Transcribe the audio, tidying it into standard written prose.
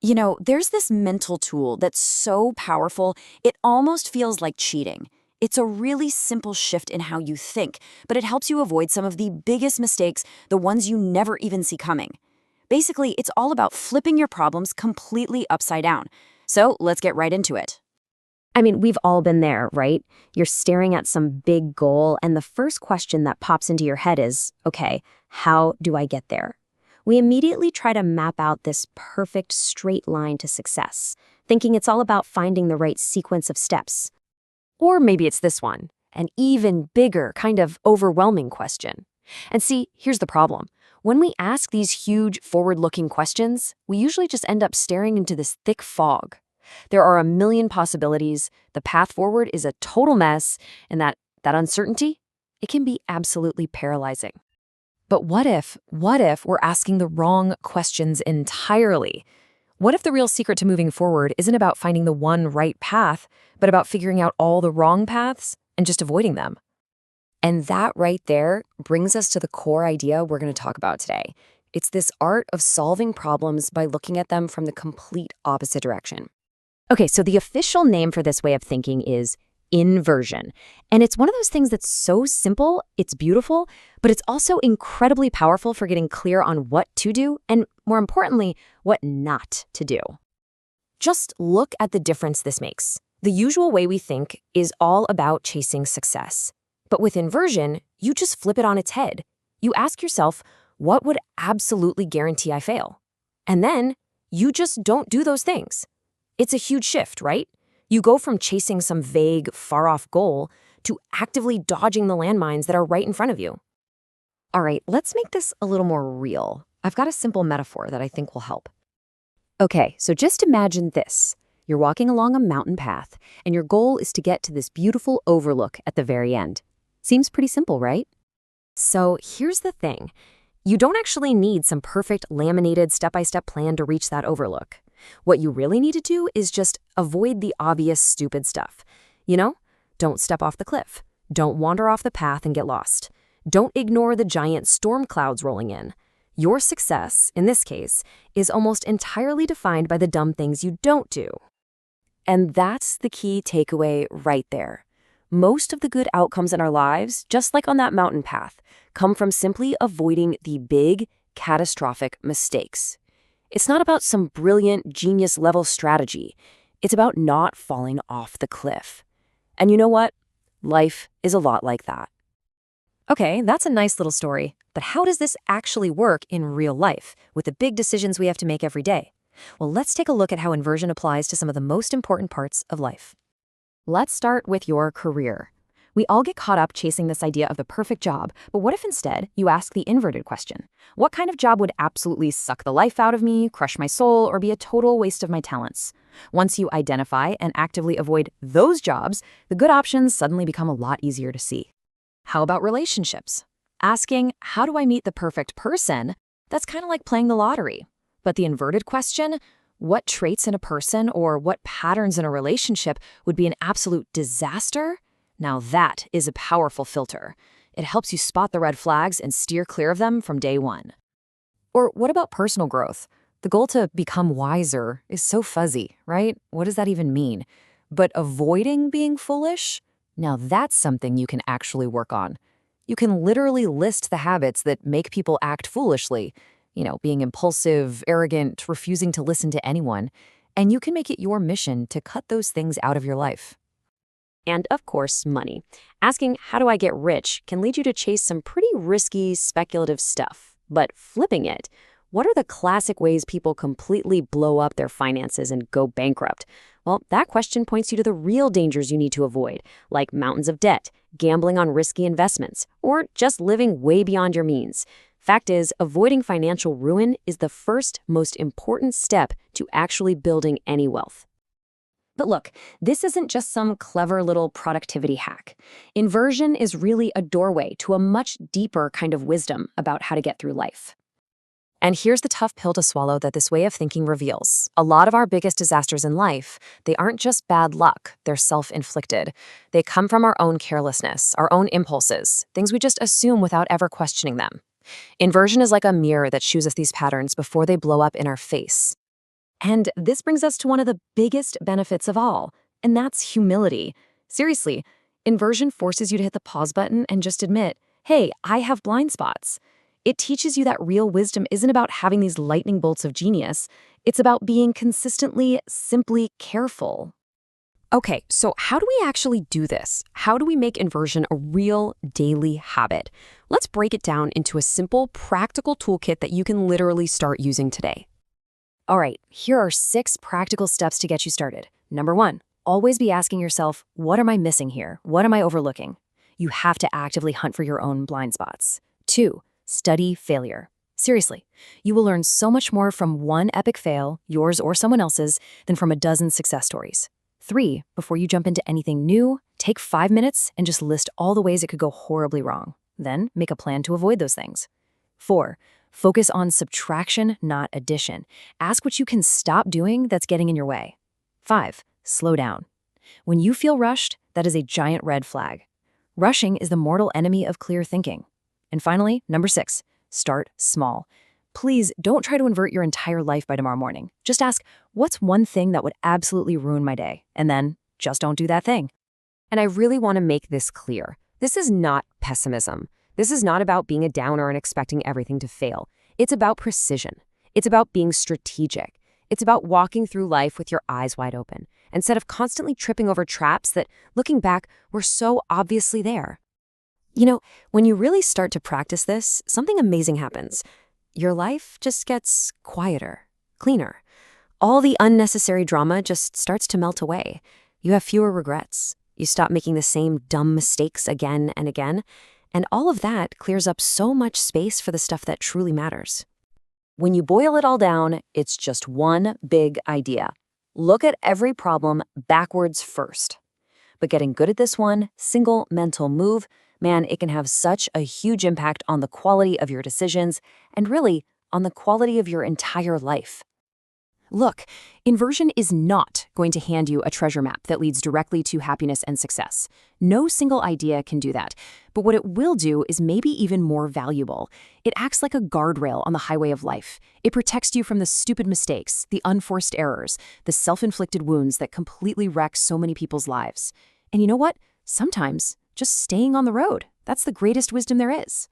There's this mental tool that's so powerful, it almost feels like cheating. It's a really simple shift in how you think, but it helps you avoid some of the biggest mistakes, the ones you never even see coming. Basically, it's all about flipping your problems completely upside down. So let's get right into it. I mean, we've all been there, right? You're staring at some big goal, and the first question that pops into your head is, okay, how do I get there? We immediately try to map out this perfect straight line to success, thinking it's all about finding the right sequence of steps. Or maybe it's this one, an even bigger, kind of overwhelming question. And see, here's the problem. When we ask these huge, forward-looking questions, we usually just end up staring into this thick fog. There are a million possibilities, the path forward is a total mess, and that uncertainty, it can be absolutely paralyzing. But what if we're asking the wrong questions entirely? What if the real secret to moving forward isn't about finding the one right path, but about figuring out all the wrong paths and just avoiding them? And that right there brings us to the core idea we're going to talk about today. It's this art of solving problems by looking at them from the complete opposite direction. Okay, so the official name for this way of thinking is inversion. And it's one of those things that's so simple, it's beautiful, but it's also incredibly powerful for getting clear on what to do and, more importantly, what not to do. Just look at the difference this makes. The usual way we think is all about chasing success. But with inversion, you just flip it on its head. You ask yourself, what would absolutely guarantee I fail? And then you just don't do those things. It's a huge shift, right? You go from chasing some vague, far-off goal to actively dodging the landmines that are right in front of you. All right, let's make this a little more real. I've got a simple metaphor that I think will help. Okay, so just imagine this. You're walking along a mountain path, and your goal is to get to this beautiful overlook at the very end. Seems pretty simple, right? So here's the thing. You don't actually need some perfect laminated step-by-step plan to reach that overlook. What you really need to do is just avoid the obvious stupid stuff. Don't step off the cliff. Don't wander off the path and get lost. Don't ignore the giant storm clouds rolling in. Your success, in this case, is almost entirely defined by the dumb things you don't do. And that's the key takeaway right there. Most of the good outcomes in our lives, just like on that mountain path, come from simply avoiding the big, catastrophic mistakes. It's not about some brilliant, genius-level strategy. It's about not falling off the cliff. And you know what? Life is a lot like that. Okay, that's a nice little story, but how does this actually work in real life with the big decisions we have to make every day? Well, let's take a look at how inversion applies to some of the most important parts of life. Let's start with your career. We all get caught up chasing this idea of the perfect job, but what if instead you ask the inverted question? What kind of job would absolutely suck the life out of me, crush my soul, or be a total waste of my talents? Once you identify and actively avoid those jobs, the good options suddenly become a lot easier to see. How about relationships? Asking, how do I meet the perfect person? That's kind of like playing the lottery. But the inverted question, what traits in a person or what patterns in a relationship would be an absolute disaster? Now that is a powerful filter. It helps you spot the red flags and steer clear of them from day one. Or what about personal growth? The goal to become wiser is so fuzzy, right? What does that even mean? But avoiding being foolish? Now that's something you can actually work on. You can literally list the habits that make people act foolishly, being impulsive, arrogant, refusing to listen to anyone, and you can make it your mission to cut those things out of your life. And of course, money. Asking, how do I get rich, can lead you to chase some pretty risky, speculative stuff. But flipping it, what are the classic ways people completely blow up their finances and go bankrupt? Well, that question points you to the real dangers you need to avoid, like mountains of debt, gambling on risky investments, or just living way beyond your means. Fact is, avoiding financial ruin is the first, most important step to actually building any wealth. But look, this isn't just some clever little productivity hack. Inversion is really a doorway to a much deeper kind of wisdom about how to get through life. And here's the tough pill to swallow that this way of thinking reveals. A lot of our biggest disasters in life, they aren't just bad luck, they're self-inflicted. They come from our own carelessness, our own impulses, things we just assume without ever questioning them. Inversion is like a mirror that shows us these patterns before they blow up in our face. And this brings us to one of the biggest benefits of all, and that's humility. Seriously, inversion forces you to hit the pause button and just admit, hey, I have blind spots. It teaches you that real wisdom isn't about having these lightning bolts of genius. It's about being consistently, simply careful. Okay, so how do we actually do this? How do we make inversion a real daily habit? Let's break it down into a simple, practical toolkit that you can literally start using today. All right, here are 6 practical steps to get you started. Number 1, always be asking yourself, what am I missing here? What am I overlooking? You have to actively hunt for your own blind spots. 2, study failure. Seriously, you will learn so much more from one epic fail, yours or someone else's, than from a dozen success stories. 3, before you jump into anything new, take 5 minutes and just list all the ways it could go horribly wrong. Then make a plan to avoid those things. 4, focus on subtraction, not addition. Ask what you can stop doing that's getting in your way. 5, slow down. When you feel rushed, that is a giant red flag. Rushing is the mortal enemy of clear thinking. And finally, number 6, start small. Please don't try to invert your entire life by tomorrow morning. Just ask, what's one thing that would absolutely ruin my day? And then just don't do that thing. And I really want to make this clear. This is not pessimism. This is not about being a downer and expecting everything to fail. It's about precision. It's about being strategic. It's about walking through life with your eyes wide open, instead of constantly tripping over traps that, looking back, were so obviously there. You know, when you really start to practice this, something amazing happens. Your life just gets quieter, cleaner. All the unnecessary drama just starts to melt away. You have fewer regrets. You stop making the same dumb mistakes again and again. And all of that clears up so much space for the stuff that truly matters. When you boil it all down, it's just one big idea. Look at every problem backwards first. But getting good at this one single mental move, man, it can have such a huge impact on the quality of your decisions and really on the quality of your entire life. Look, inversion is not going to hand you a treasure map that leads directly to happiness and success. No single idea can do that. But what it will do is maybe even more valuable. It acts like a guardrail on the highway of life. It protects you from the stupid mistakes, the unforced errors, the self-inflicted wounds that completely wreck so many people's lives. And you know what? Sometimes just staying on the road, that's the greatest wisdom there is.